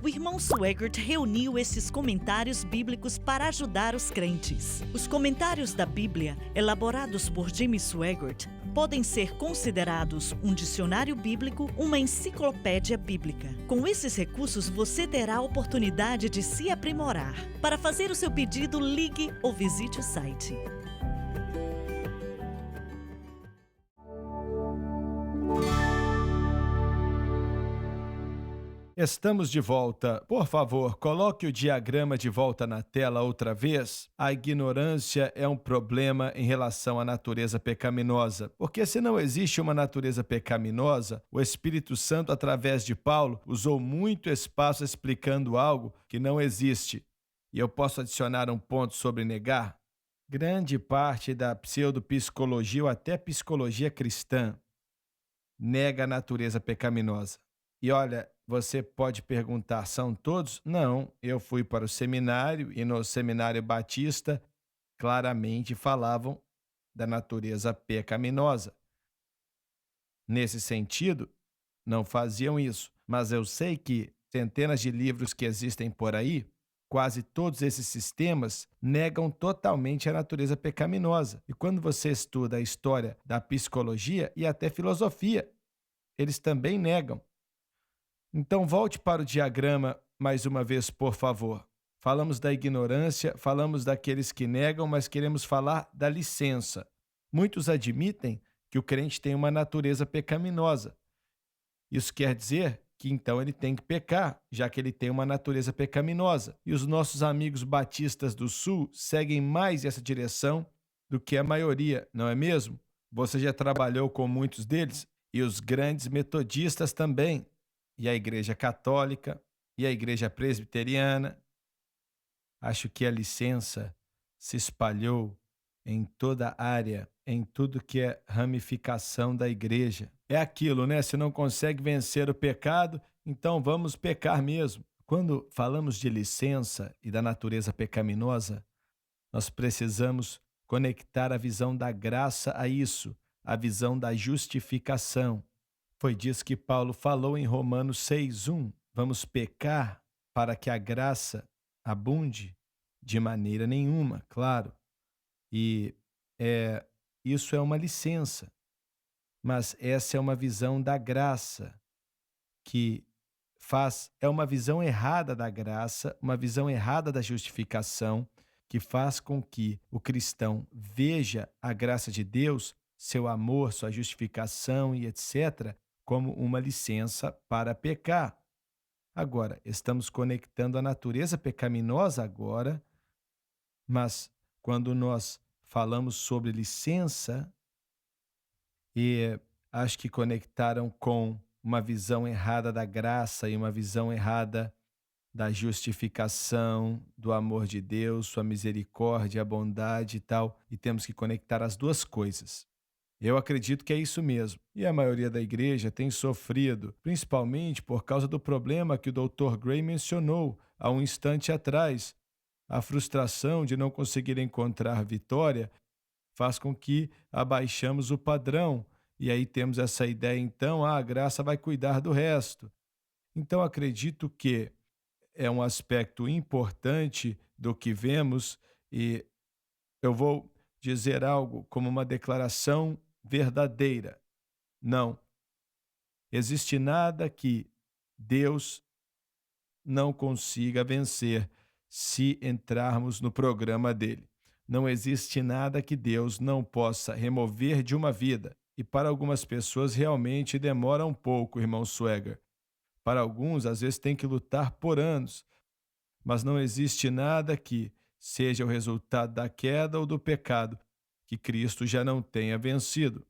O irmão Swaggart reuniu esses comentários bíblicos para ajudar os crentes. Os comentários da Bíblia, elaborados por Jimmy Swaggart, podem ser considerados um dicionário bíblico, uma enciclopédia bíblica. Com esses recursos, você terá a oportunidade de se aprimorar. Para fazer o seu pedido, ligue ou visite o site. Estamos de volta. Por favor, coloque o diagrama de volta na tela outra vez. A ignorância é um problema em relação à natureza pecaminosa, porque se não existe uma natureza pecaminosa, o Espírito Santo, através de Paulo, usou muito espaço explicando algo que não existe. E eu posso adicionar um ponto sobre negar? Grande parte da pseudopsicologia ou até psicologia cristã nega a natureza pecaminosa. E olha, você pode perguntar, são todos? Não, eu fui para o seminário e no seminário batista claramente falavam da natureza pecaminosa. Nesse sentido, não faziam isso, mas eu sei que centenas de livros que existem por aí, quase todos esses sistemas negam totalmente a natureza pecaminosa. E quando você estuda a história da psicologia e até filosofia, eles também negam. Então, volte para o diagrama mais uma vez, por favor. Falamos da ignorância, falamos daqueles que negam, mas queremos falar da licença. Muitos admitem que o crente tem uma natureza pecaminosa. Isso quer dizer que então ele tem que pecar, já que ele tem uma natureza pecaminosa. E os nossos amigos batistas do Sul seguem mais essa direção do que a maioria, não é mesmo? Você já trabalhou com muitos deles? E os grandes metodistas também. E a Igreja Católica, e a Igreja Presbiteriana. Acho que a licença se espalhou em toda a área, em tudo que é ramificação da igreja. É aquilo, né? Se não consegue vencer o pecado, então vamos pecar mesmo. Quando falamos de licença e da natureza pecaminosa, nós precisamos conectar a visão da graça a isso, a visão da justificação. Foi disso que Paulo falou em Romanos 6:1. Vamos pecar para que a graça abunde? De maneira nenhuma, claro. E isso é uma licença, mas essa é uma visão da graça que é uma visão errada da graça, uma visão errada da justificação, que faz com que o cristão veja a graça de Deus, seu amor, sua justificação e etc., como uma licença para pecar. Agora, estamos conectando a natureza pecaminosa agora, mas quando nós falamos sobre licença, e acho que conectaram com uma visão errada da graça e uma visão errada da justificação, do amor de Deus, sua misericórdia, a bondade e tal, e temos que conectar as duas coisas. Eu acredito que é isso mesmo. E a maioria da igreja tem sofrido, principalmente por causa do problema que o Dr. Gray mencionou há um instante atrás. A frustração de não conseguir encontrar vitória faz com que abaixamos o padrão. E aí temos essa ideia, então, a graça vai cuidar do resto. Então, acredito que é um aspecto importante do que vemos, e eu vou dizer algo como uma declaração verdadeira. Não existe nada que Deus não consiga vencer se entrarmos no programa dele. Não existe nada que Deus não possa remover de uma vida. E para algumas pessoas realmente demora um pouco, irmão Swagger. Para alguns, às vezes, tem que lutar por anos. Mas não existe nada que seja o resultado da queda ou do pecado que Cristo já não tenha vencido.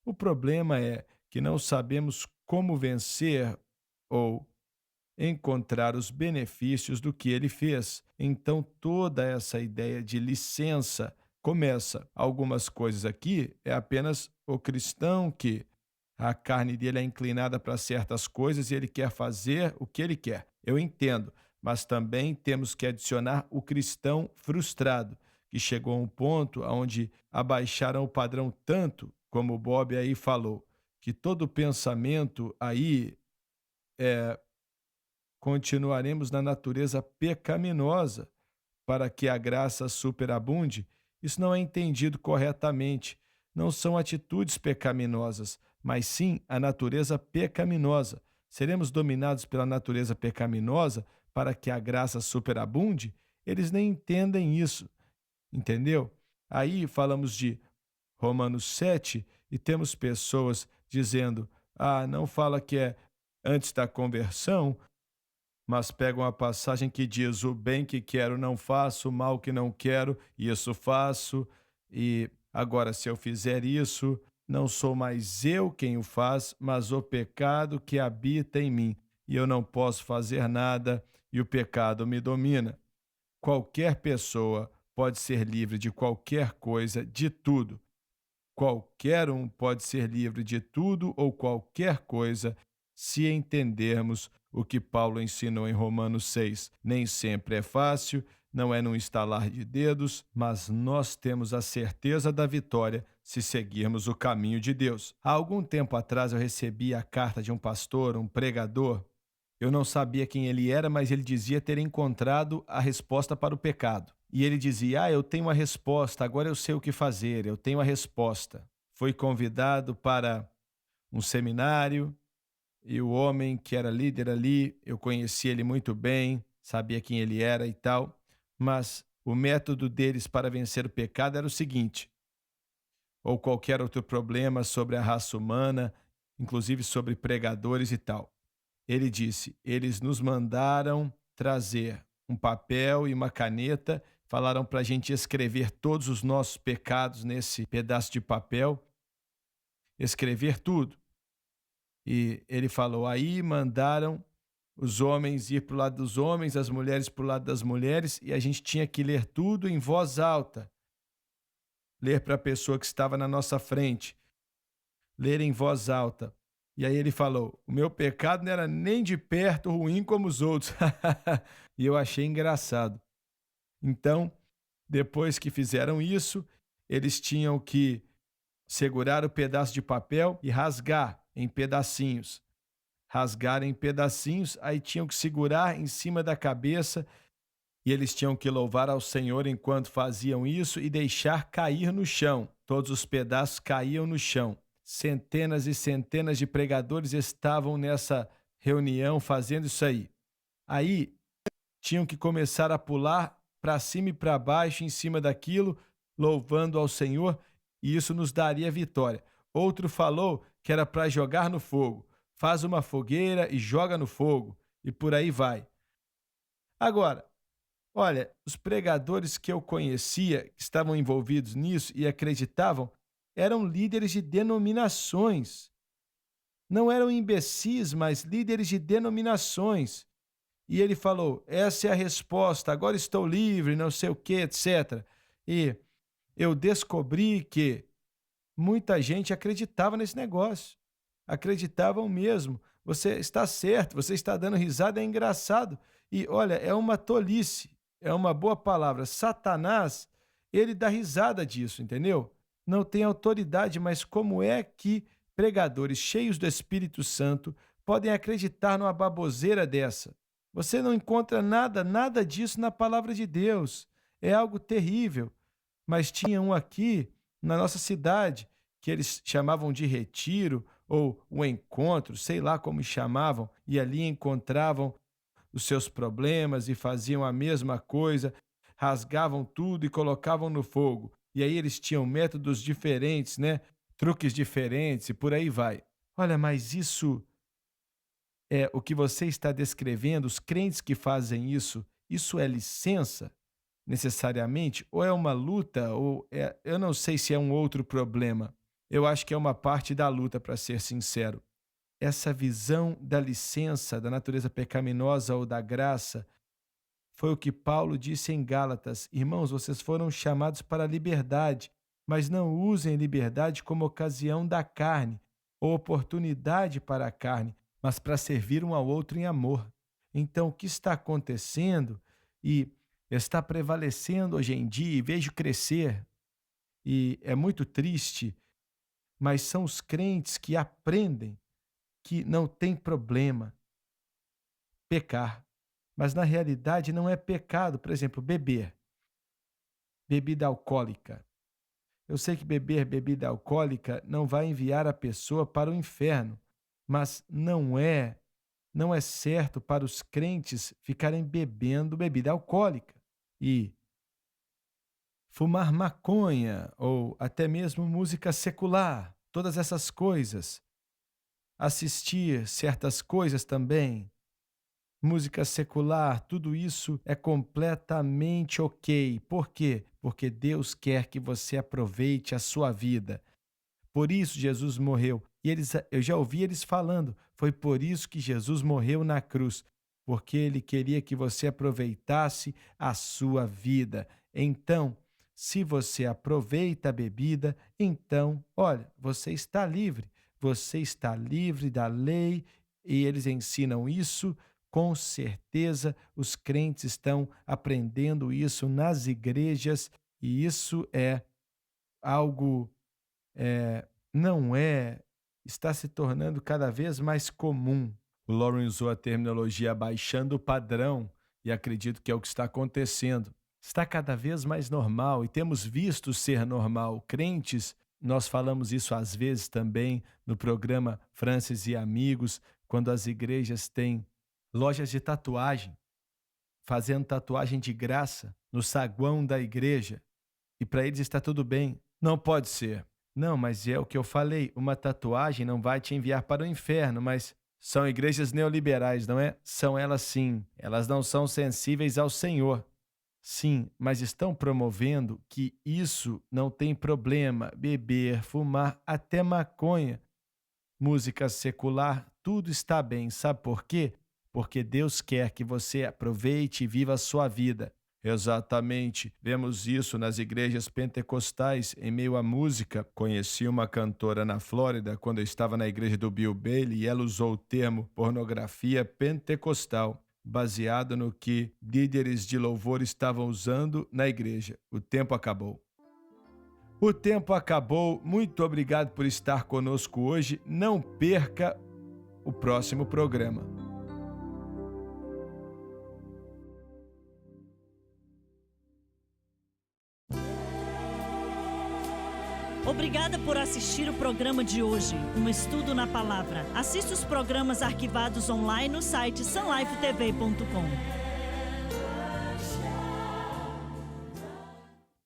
O problema é que não sabemos como vencer ou encontrar os benefícios do que ele fez. Então, toda essa ideia de licença começa. Algumas coisas aqui é apenas o cristão que a carne dele é inclinada para certas coisas e ele quer fazer o que ele quer. Eu entendo, mas também temos que adicionar o cristão frustrado, que chegou a um ponto onde abaixaram o padrão tanto, como o Bob aí falou, que todo pensamento aí continuaremos na natureza pecaminosa para que a graça superabunde. Isso não é entendido corretamente. Não são atitudes pecaminosas, mas sim a natureza pecaminosa. Seremos dominados pela natureza pecaminosa para que a graça superabunde? Eles nem entendem isso, entendeu? Aí falamos de Romanos 7 e temos pessoas dizendo: ah, não fala que é antes da conversão, mas pegam a passagem que diz: o bem que quero não faço, o mal que não quero, isso faço, e agora se eu fizer isso, não sou mais eu quem o faz, mas o pecado que habita em mim, e eu não posso fazer nada, e o pecado me domina. Qualquer pessoa pode ser livre de qualquer coisa, de tudo. Qualquer um pode ser livre de tudo ou qualquer coisa, se entendermos o que Paulo ensinou em Romanos 6. Nem sempre é fácil, não é num estalar de dedos, mas nós temos a certeza da vitória se seguirmos o caminho de Deus. Há algum tempo atrás eu recebi a carta de um pastor, um pregador. Eu não sabia quem ele era, mas ele dizia ter encontrado a resposta para o pecado. E ele dizia: ah, eu tenho a resposta, agora eu sei o que fazer, eu tenho a resposta. Foi convidado para um seminário e o homem que era líder ali, eu conhecia ele muito bem, sabia quem ele era e tal, mas o método deles para vencer o pecado era o seguinte: ou qualquer outro problema sobre a raça humana, inclusive sobre pregadores e tal. Ele disse: eles nos mandaram trazer um papel e uma caneta, falaram para a gente escrever todos os nossos pecados nesse pedaço de papel, escrever tudo. E ele falou: aí mandaram os homens ir para o lado dos homens, as mulheres para o lado das mulheres, e a gente tinha que ler tudo em voz alta, ler para a pessoa que estava na nossa frente, ler em voz alta. E aí ele falou: o meu pecado não era nem de perto ruim como os outros. E eu achei engraçado. Então, depois que fizeram isso, eles tinham que segurar o pedaço de papel e rasgar em pedacinhos. Rasgar em pedacinhos, aí tinham que segurar em cima da cabeça e eles tinham que louvar ao Senhor enquanto faziam isso e deixar cair no chão. Todos os pedaços caíam no chão. Centenas e centenas de pregadores estavam nessa reunião fazendo isso aí. Aí tinham que começar a pular para cima e para baixo em cima daquilo, louvando ao Senhor, e isso nos daria vitória. Outro falou que era para jogar no fogo. Faz uma fogueira e joga no fogo, e por aí vai. Agora, olha, os pregadores que eu conhecia, que estavam envolvidos nisso e acreditavam, eram líderes de denominações. Não eram imbecis, mas líderes de denominações. E ele falou: essa é a resposta, agora estou livre, não sei o que, etc. E eu descobri que muita gente acreditava nesse negócio. Acreditavam mesmo. Você está certo, você está dando risada, é engraçado. E olha, é uma tolice, é uma boa palavra. Satanás, ele dá risada disso, entendeu? Não tem autoridade, mas como é que pregadores cheios do Espírito Santo podem acreditar numa baboseira dessa? Você não encontra nada disso na palavra de Deus. É algo terrível. Mas tinha um aqui na nossa cidade que eles chamavam de retiro ou o encontro, sei lá como chamavam, e ali encontravam os seus problemas e faziam a mesma coisa, rasgavam tudo e colocavam no fogo. E aí eles tinham métodos diferentes, né? Truques diferentes e por aí vai. Olha, mas isso é o que você está descrevendo, os crentes que fazem isso é licença, necessariamente? Ou é uma luta, ou é, eu não sei se é um outro problema. Eu acho que é uma parte da luta, para ser sincero. Essa visão da licença, da natureza pecaminosa ou da graça, foi o que Paulo disse em Gálatas: irmãos, vocês foram chamados para a liberdade, mas não usem liberdade como ocasião da carne, ou oportunidade para a carne, mas para servir um ao outro em amor. Então, o que está acontecendo e está prevalecendo hoje em dia, e vejo crescer, e é muito triste, mas são os crentes que aprendem que não tem problema. pecar. Mas na realidade não é pecado, por exemplo, beber. Bebida alcoólica. Eu sei que beber bebida alcoólica não vai enviar a pessoa para o inferno, mas não é certo para os crentes ficarem bebendo bebida alcoólica. E fumar maconha ou até mesmo música secular, todas essas coisas. Assistir certas coisas também, música secular, tudo isso é completamente ok. Por quê? Porque Deus quer que você aproveite a sua vida. Por isso Jesus morreu. E eu já ouvi eles falando, foi por isso que Jesus morreu na cruz, porque ele queria que você aproveitasse a sua vida. Então, se você aproveita a bebida, então, olha, você está livre da lei e eles ensinam isso. Com certeza, os crentes estão aprendendo isso nas igrejas e isso é algo não é, está se tornando cada vez mais comum. O Lauren usou a terminologia baixando o padrão e acredito que é o que está acontecendo. Está cada vez mais normal e temos visto ser normal. Crentes, nós falamos isso às vezes também no programa Francis e Amigos, quando as igrejas têm lojas de tatuagem, fazendo tatuagem de graça no saguão da igreja. E para eles está tudo bem. Não pode ser. Não, mas é o que eu falei, uma tatuagem não vai te enviar para o inferno, mas são igrejas neoliberais, não é? São elas sim, elas não são sensíveis ao Senhor. Sim, mas estão promovendo que isso não tem problema, beber, fumar, até maconha, música secular, tudo está bem, sabe por quê? Porque Deus quer que você aproveite e viva a sua vida. Exatamente. Vemos isso nas igrejas pentecostais, em meio à música. Conheci uma cantora na Flórida quando eu estava na igreja do Bill Bailey e ela usou o termo pornografia pentecostal, baseado no que líderes de louvor estavam usando na igreja. O tempo acabou. O tempo acabou. Muito obrigado por estar conosco hoje. Não perca o próximo programa. Obrigada por assistir o programa de hoje, um estudo na palavra. Assista os programas arquivados online no site sunlifetv.com.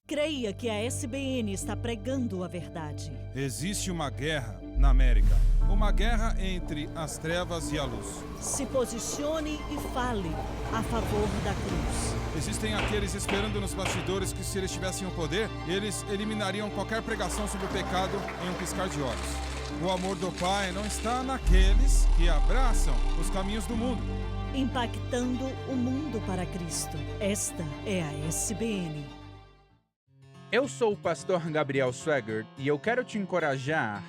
Creia que a SBN está pregando a verdade. Existe uma guerra na América. Uma guerra entre as trevas e a luz. Se posicione e fale a favor da cruz. Existem aqueles esperando nos bastidores que, se eles tivessem o poder, eles eliminariam qualquer pregação sobre o pecado em um piscar de olhos. O amor do Pai não está naqueles que abraçam os caminhos do mundo. Impactando o mundo para Cristo. Esta é a SBN. Eu sou o pastor Gabriel Swagert e eu quero te encorajar